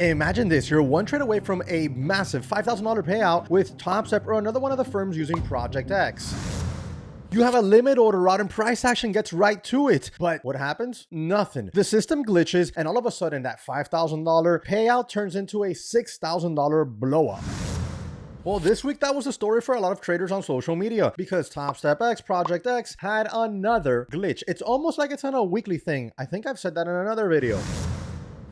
Imagine this, you're one trade away from a massive $5,000 payout with Topstep or another one of the firms using Project X. You have a limit order route and price action gets right to it. But what happens? Nothing. The system glitches and all of a sudden that $5,000 payout turns into a $6,000 blow up. Well, this week that was the story for a lot of traders on social media because TopstepX Project X had another glitch. It's almost like it's on a weekly thing. I think I've said that in another video.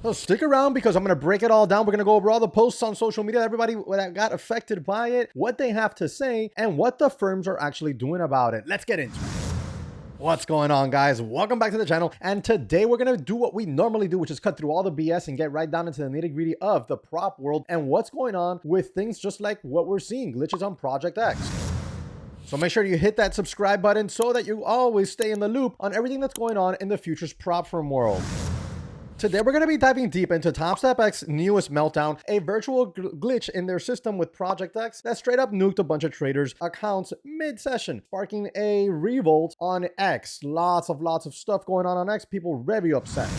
So stick around because I'm going to break it all down. We're going to go over all the posts on social media, everybody that got affected by it, what they have to say, and what the firms are actually doing about it. Let's get into it. What's going on, guys? Welcome back to the channel. And today we're going to do what we normally do, which is cut through all the BS and get right down into the nitty-gritty of the prop world and what's going on with things just like what we're seeing, glitches on Project X. So make sure you hit that subscribe button so that you always stay in the loop on everything that's going on in the futures prop firm world. Today, we're going to be diving deep into TopstepX's newest meltdown, a virtual glitch in their system with Project X that straight up nuked a bunch of traders' accounts mid-session, sparking a revolt on X. Lots of stuff going on X. People very upset.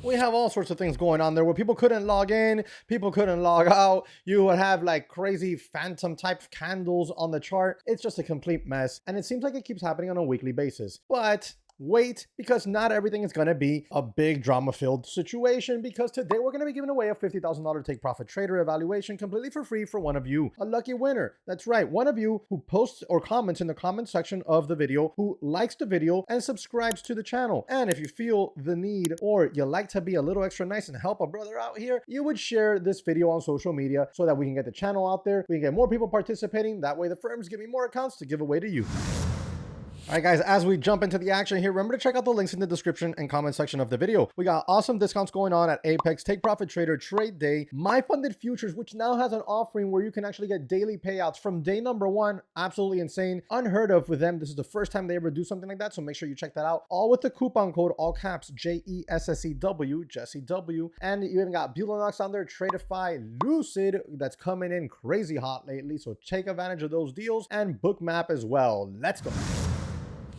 We have all sorts of things going on there where people couldn't log in, people couldn't log out. You would have like crazy phantom type candles on the chart. It's just a complete mess. And it seems like it keeps happening on a weekly basis. But wait, because not everything is going to be a big drama-filled situation, because today we're going to be giving away a $50,000 take profit trader evaluation completely for free for one of you, a lucky winner. That's right, one of you who posts or comments in the comment section of the video, who likes the video and subscribes to the channel. And if you feel the need or you like to be a little extra nice and help a brother out here, you would share this video on social media so that we can get the channel out there, we can get more people participating. That way the firms give me more accounts to give away to you. All right, guys, as we jump into the action here, remember to check out the links in the description and comment section of the video. We got awesome discounts going on at Apex, Take Profit Trader, Trade Day, My Funded Futures, which now has an offering where you can actually get daily payouts from day number one. Absolutely insane. Unheard of with them. This is the first time they ever do something like that, so make sure you check that out. All with the coupon code, all caps, JESSEW, Jesse W. And you even got Bullanox on there, Tradeify, Lucid, that's coming in crazy hot lately, so take advantage of those deals, and Bookmap as well. Let's go.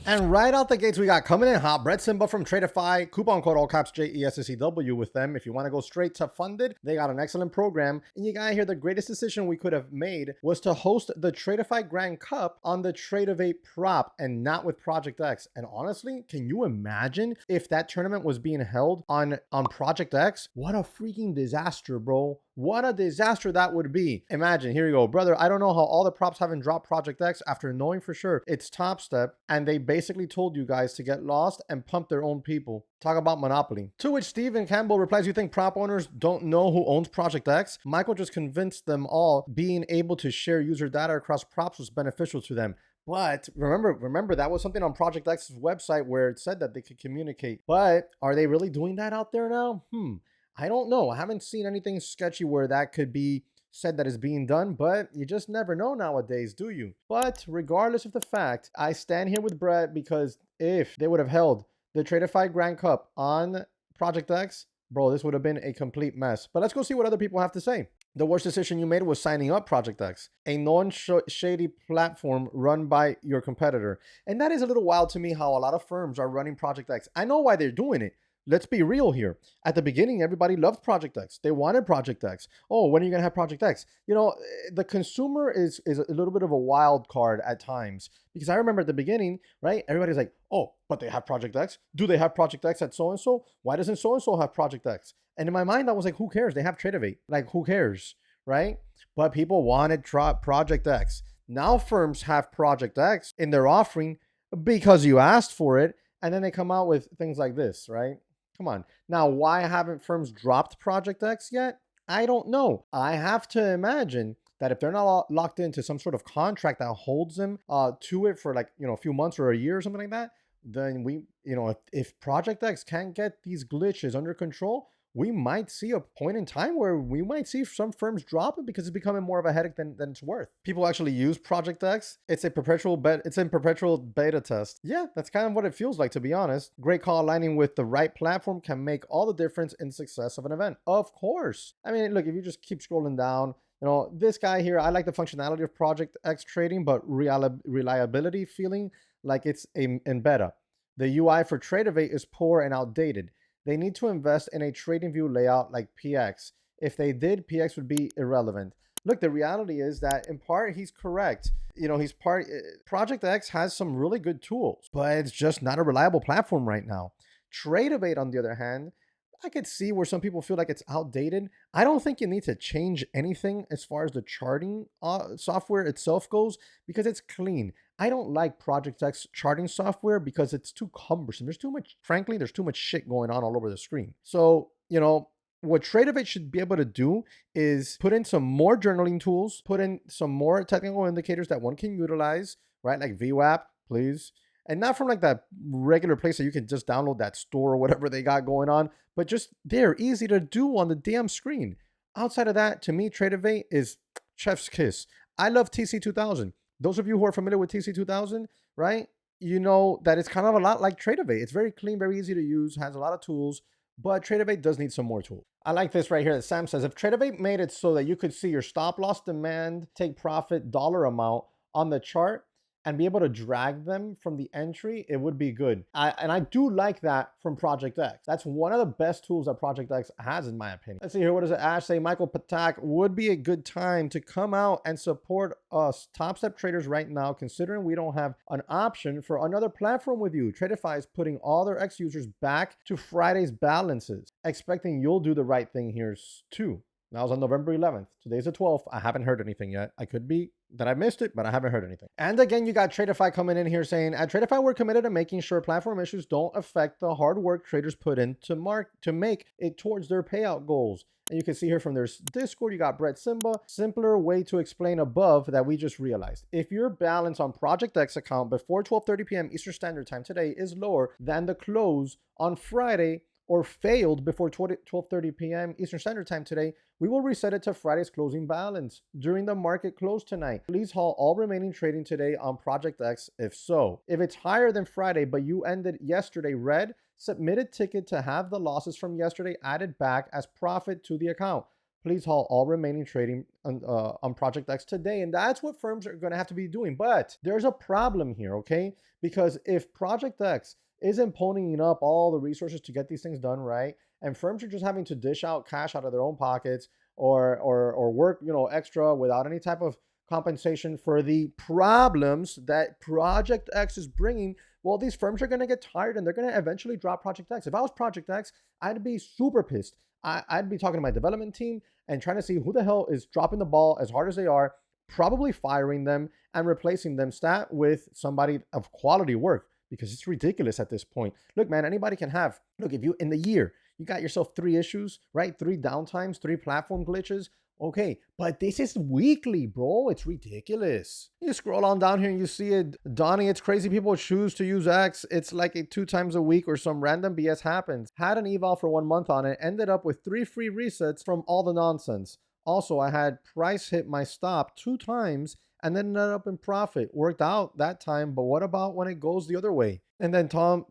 And right out the gates, we got coming in hot, Brett Simba from Tradeify, coupon code all caps JESSEW with them. If you want to go straight to funded, they got an excellent program. And you gotta hear the greatest decision we could have made was to host the Tradeify Grand Cup on the Tradeivate prop and not with Project X. And honestly, can you imagine if that tournament was being held on Project X? What a freaking disaster, bro. What a disaster that would be. Imagine, here you go, brother. I don't know how all the props haven't dropped Project X after knowing for sure it's Topstep, and they basically told you guys to get lost and pump their own people. Talk about monopoly. To which Stephen Campbell replies, you think prop owners don't know who owns Project X? Michael just convinced them all being able to share user data across props was beneficial to them. But remember that was something on Project X's website where it said that they could communicate. But are they really doing that out there now? I don't know. I haven't seen anything sketchy where that could be said that is being done, but you just never know nowadays, do you? But regardless of the fact, I stand here with Brett because if they would have held the Tradeify Grand Cup on Project X, bro, this would have been a complete mess. But let's go see what other people have to say. The worst decision you made was signing up Project X, a non-shady platform run by your competitor. And that is a little wild to me how a lot of firms are running Project X. I know why they're doing it. Let's be real here. At the beginning, everybody loved Project X. They wanted Project X. Oh, when are you going to have Project X? You know, the consumer is a little bit of a wild card at times. Because I remember at the beginning, right? Everybody's like, oh, but they have Project X. Do they have Project X at so-and-so? Why doesn't so-and-so have Project X? And in my mind, I was like, who cares? They have Tradeivate. Like, who cares, right? But people wanted Project X. Now firms have Project X in their offering because you asked for it. And then they come out with things like this, right? Come on. Now, why haven't firms dropped Project X yet? I don't know. I have to imagine that if they're not locked into some sort of contract that holds them to it for like, a few months or a year or something like that, then if Project X can't get these glitches under control, we might see a point in time where we might see some firms drop it because it's becoming more of a headache than it's worth. People actually use Project X. It's in perpetual beta test. Yeah, that's kind of what it feels like, to be honest. Great call, aligning with the right platform can make all the difference in success of an event. Of course. I mean, look, if you just keep scrolling down, this guy here, I like the functionality of Project X trading, but reliability feeling like it's in beta. The UI for Tradeivate is poor and outdated. They need to invest in a trading view layout like PX. If they did, PX would be irrelevant. Look, the reality is that in part he's correct. You know, Project X has some really good tools, but it's just not a reliable platform right now. Tradeovate, on the other hand, I could see where some people feel like it's outdated. I don't think you need to change anything as far as the charting software itself goes because it's clean. I don't like Project X charting software because it's too cumbersome. Frankly, there's too much shit going on all over the screen. So, you know, what Tradeovate should be able to do is put in some more journaling tools, put in some more technical indicators that one can utilize, right? Like VWAP, please. And not from like that regular place that you can just download that store or whatever they got going on, but just they're easy to do on the damn screen. Outside of that, to me, Tradeovate is chef's kiss. I love TC2000. Those of you who are familiar with TC2000, right? You know that it's kind of a lot like Tradeovate. It's very clean, very easy to use, has a lot of tools, but Tradeovate does need some more tools. I like this right here that Sam says, if Tradeovate made it so that you could see your stop loss, demand, take profit, dollar amount on the chart, and be able to drag them from the entry, it would be good. And I do like that from Project X. That's one of the best tools that Project X has, in my opinion. Let's see here. What does it? Ash say? Michael Patak, would be a good time to come out and support us Topstep traders right now, considering we don't have an option for another platform with you. Tradeify is putting all their X users back to Friday's balances, expecting you'll do the right thing here too. That was on November 11th. Today's the 12th. I haven't heard anything yet. I could be that I missed it, but I haven't heard anything. And again, you got Tradeify coming in here saying, at Tradeify, we're committed to making sure platform issues don't affect the hard work traders put in to make it towards their payout goals. And you can see here from their Discord, you got Brett Simba, simpler way to explain above that we just realized. If your balance on Project X account before 12:30 p.m. Eastern Standard Time today is lower than the close on Friday, or failed before 12:30 p.m. Eastern Standard Time today, we will reset it to Friday's closing balance during the market close tonight. Please halt all remaining trading today on Project X if so. If it's higher than Friday, but you ended yesterday red, submit a ticket to have the losses from yesterday added back as profit to the account. Please halt all remaining trading on Project X today. And that's what firms are going to have to be doing. But there's a problem here, okay? Because if Project X isn't ponying up all the resources to get these things done right, and firms are just having to dish out cash out of their own pockets or work, you know, extra without any type of compensation for the problems that Project X is bringing, well, these firms are going to get tired and they're going to eventually drop Project X. If I was Project X, I'd be super pissed. I'd be talking to my development team and trying to see who the hell is dropping the ball as hard as they are, probably firing them and replacing them stat with somebody of quality work, because it's ridiculous at this point. Look, man, anybody can have, look, if you, in the year, you got yourself 3 issues, right? 3 downtimes, 3 platform glitches. Okay, but this is weekly, bro. It's ridiculous. You scroll on down here and you see it. Donnie, it's crazy people choose to use X. It's like 2 times a week or some random BS happens. Had an eval for 1 month on it. Ended up with 3 free resets from all the nonsense. Also, I had price hit my stop 2 times and then ended up in profit. Worked out that time, but what about when it goes the other way? And then Tom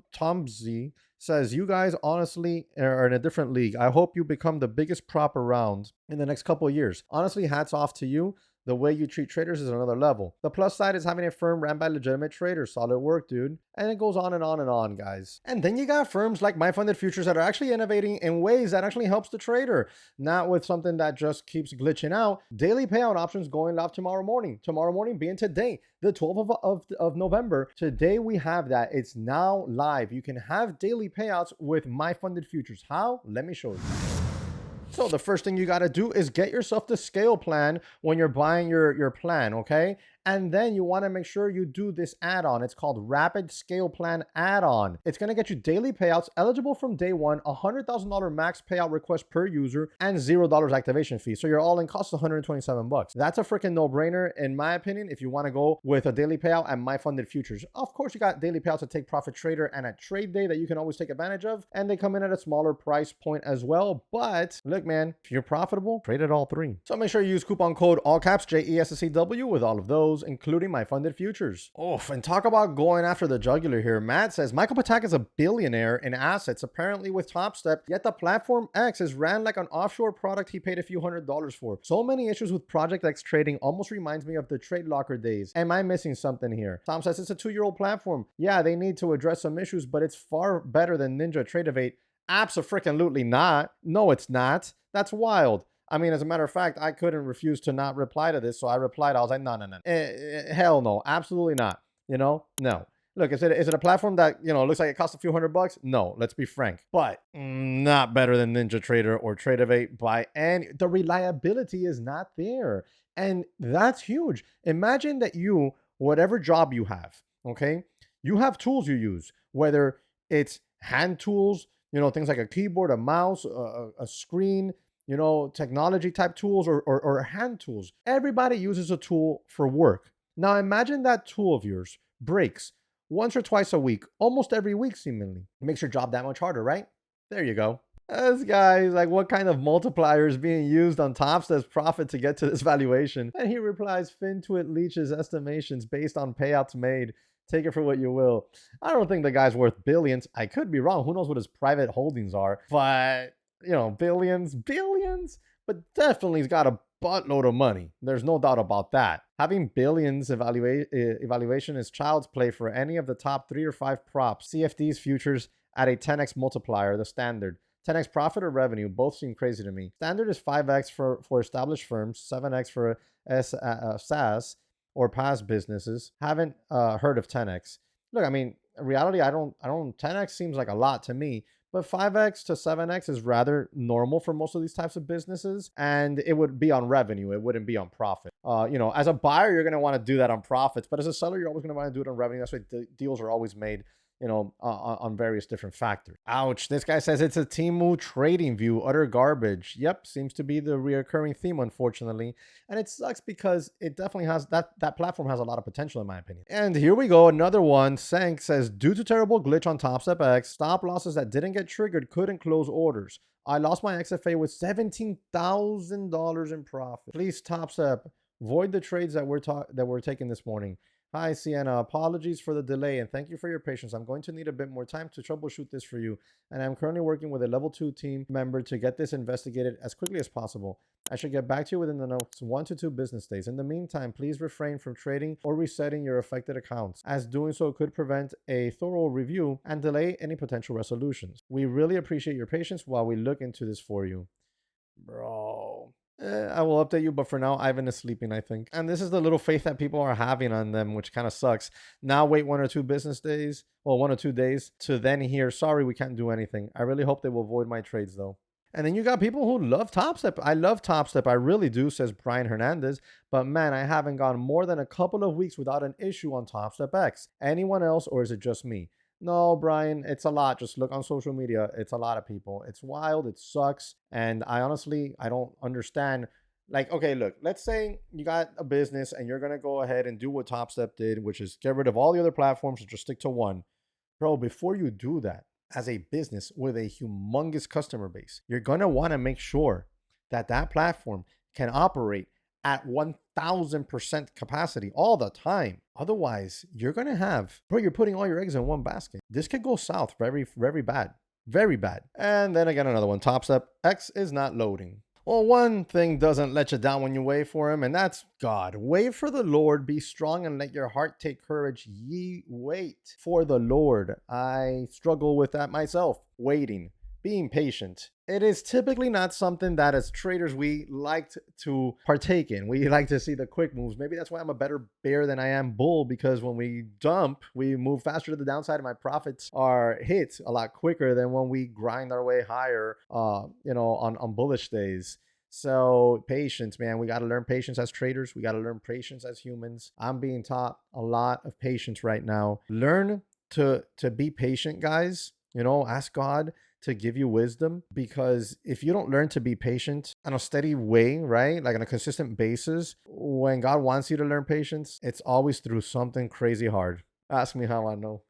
Z says, you guys honestly are in a different league. I hope you become the biggest prop around in the next couple of years. Honestly, hats off to you. The way you treat traders is another level. The plus side is having a firm ran by legitimate traders. Solid work, dude. And it goes on and on and on, guys. And then you got firms like My Funded Futures that are actually innovating in ways that actually helps the trader, not with something that just keeps glitching out. Daily payout options going live tomorrow morning. Tomorrow morning being today, the 12th of November. Today we have that. It's now live. You can have daily payouts with My Funded Futures. How? Let me show you. So the first thing you got to do is get yourself the scale plan when you're buying your plan, okay? And then you want to make sure you do this add-on. It's called Rapid Scale Plan Add-on. It's going to get you daily payouts eligible from day one, $100,000 max payout request per user, and $0 activation fee. So your all-in cost is $127. That's a freaking no-brainer, in my opinion, if you want to go with a daily payout and My Funded Futures. Of course, you got daily payouts at Take Profit Trader and at Trade Day that you can always take advantage of, and they come in at a smaller price point as well. But look, man, if you're profitable, trade at all 3. So make sure you use coupon code all caps JESSCW with all of those, including My Funded Futures. Oh, and talk about going after the jugular here. Matt says, Michael Patak is a billionaire in assets, apparently with Topstep, yet the platform X is ran like an offshore product he paid a few $100s for. So many issues with Project X trading almost reminds me of the Trade Locker days. Am I missing something here? Tom says, it's a 2-year-old platform. Yeah, they need to address some issues, but it's far better than Ninja Tradeovate. Abso-freaking-lutely not. No, it's not. That's wild. I mean, as a matter of fact, I couldn't refuse to not reply to this. So I replied. I was like, no, no, no. Hell no. Absolutely not. No. Look, is it a platform that, looks like it costs a few $100? No, let's be frank. But not better than NinjaTrader or Tradeovate by any. The reliability is not there. And that's huge. Imagine that whatever job you have, okay, you have tools you use, whether it's hand tools, things like a keyboard, a mouse, a screen, technology type tools or hand tools. Everybody uses a tool for work. Now imagine that tool of yours breaks once or twice a week, almost every week seemingly. It makes your job that much harder, right? There you go. This guy's like, what kind of multiplier is being used on Topstep's profit to get to this valuation? And he replies, FinTwit leaches estimations based on payouts made. Take it for what you will. I don't think the guy's worth billions. I could be wrong. Who knows what his private holdings are? But, billions, but definitely he's got a buttload of money. There's no doubt about that. Having billions evaluation is child's play for any of the top 3 or 5 props. CFDs futures at a 10x multiplier, the standard. 10x profit or revenue, both seem crazy to me. Standard is 5x for established firms, 7x for SaaS or past businesses. Haven't heard of 10x. Look, I mean, in reality, I don't 10x seems like a lot to me, but 5x to 7x is rather normal for most of these types of businesses, and it would be on revenue. It wouldn't be on profit. As a buyer, you're going to want to do that on profits, but as a seller, you're always going to want to do it on revenue. That's why deals are always made on various different factors. Ouch. This guy says it's a Temu trading view. Utter garbage. Yep. Seems to be the reoccurring theme, unfortunately. And it sucks because it definitely has that platform has a lot of potential in my opinion. And here we go. Another one. Sank says, due to terrible glitch on TopstepX, stop losses that didn't get triggered couldn't close orders. I lost my XFA with $17,000 in profit. Please, Topstep, void the trades that we're taking this morning. Hi, Sienna. Apologies for the delay and thank you for your patience. I'm going to need a bit more time to troubleshoot this for you, and I'm currently working with a level 2 team member to get this investigated as quickly as possible. I should get back to you within the next 1 to 2 business days. In the meantime, please refrain from trading or resetting your affected accounts, as doing so could prevent a thorough review and delay any potential resolutions. We really appreciate your patience while we look into this for you. Bro. I will update you, but for now, Ivan is sleeping, I think. And this is the little faith that people are having on them, which kind of sucks. Now wait 1 or 2 business days, well, 1 or 2 days to then hear, sorry, we can't do anything. I really hope they will void my trades, though. And then you got people who love Topstep. I love Topstep. I really do, says Brian Hernandez. But man, I haven't gone more than a couple of weeks without an issue on TopstepX. Anyone else, or is it just me? No, Brian, it's a lot. Just look on social media. It's a lot of people. It's wild. It sucks. And I don't understand. Like, okay, look, let's say you got a business and you're going to go ahead and do what Topstep did, which is get rid of all the other platforms and just stick to one. Bro, before you do that, as a business with a humongous customer base, you're going to want to make sure that that platform can operate at 1000% capacity all the time. Otherwise, you're going to have, bro, you're putting all your eggs in one basket. This could go south very, very bad. Very bad. And then again, another one. TopstepX is not loading. Well, one thing doesn't let you down when you wait for him, and that's God. Wait for the Lord. Be strong and let your heart take courage. Ye wait for the Lord. I struggle with that myself. Waiting. Being patient. It is typically not something that as traders we like to partake in. We like to see the quick moves. Maybe that's why I'm a better bear than I am bull, because when we dump, we move faster to the downside and my profits are hit a lot quicker than when we grind our way higher, on bullish days. So patience, man. We got to learn patience as traders. We got to learn patience as humans. I'm being taught a lot of patience right now. Learn to be patient, guys. Ask God to give you wisdom, because if you don't learn to be patient on a steady way, right, like on a consistent basis, when God wants you to learn patience, it's always through something crazy hard. Ask me how I know.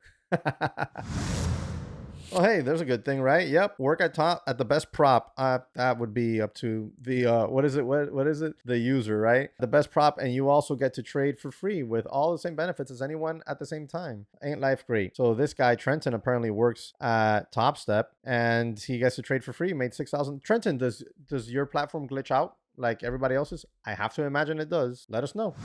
Oh, hey, there's a good thing, right? Yep. Work at the best prop. That would be up to the, what is it? What is it? The user, right? The best prop. And you also get to trade for free with all the same benefits as anyone at the same time. Ain't life great? So this guy, Trenton, apparently works at Topstep and he gets to trade for free. Made 6,000. Trenton, does your platform glitch out like everybody else's? I have to imagine it does. Let us know.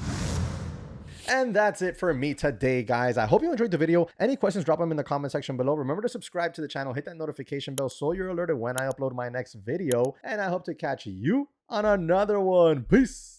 And that's it for me today, guys. I hope you enjoyed the video. Any questions, drop them in the comment section below. Remember to subscribe to the channel, hit that notification bell so you're alerted when I upload my next video. And I hope to catch you on another one. Peace.